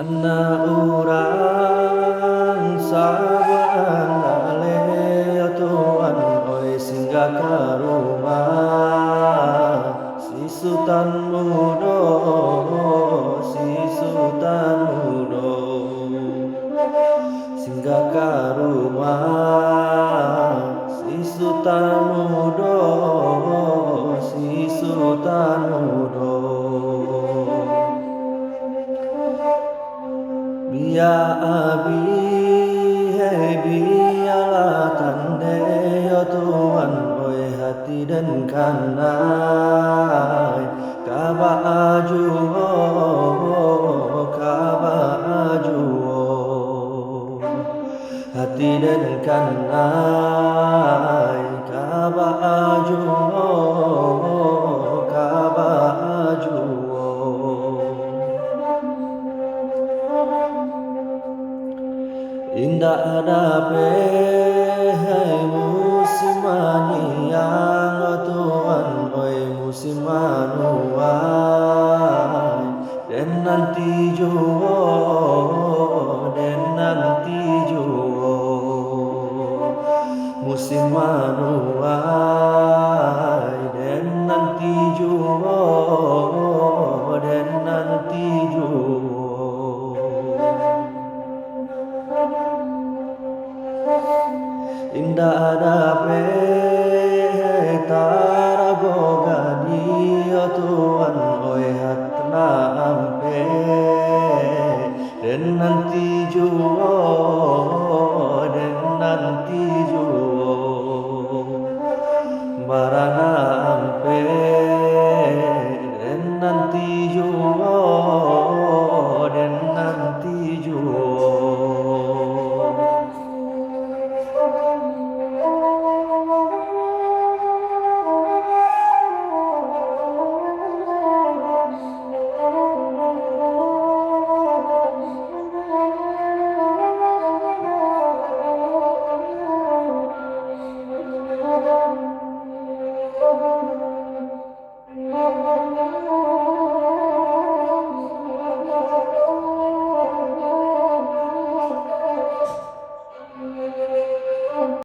Anak urang sabaan ale Tuhan oi singgah ke rumah si Sultan Mudo, si Sultan Mudo singgah ke rumah si Sultan Mudo, si Sultan Mudo. Biya abi hei biarlah tande ya Tuhan oi hati dan kanai kaba aju hati dan kanai kaba aju indah ada hai musim yang Tuhan oi musim manuai dan nanti juo musim manuai dan nanti juo indah ada tarago gadio Tuhan oi hatna ampe dan nanti juo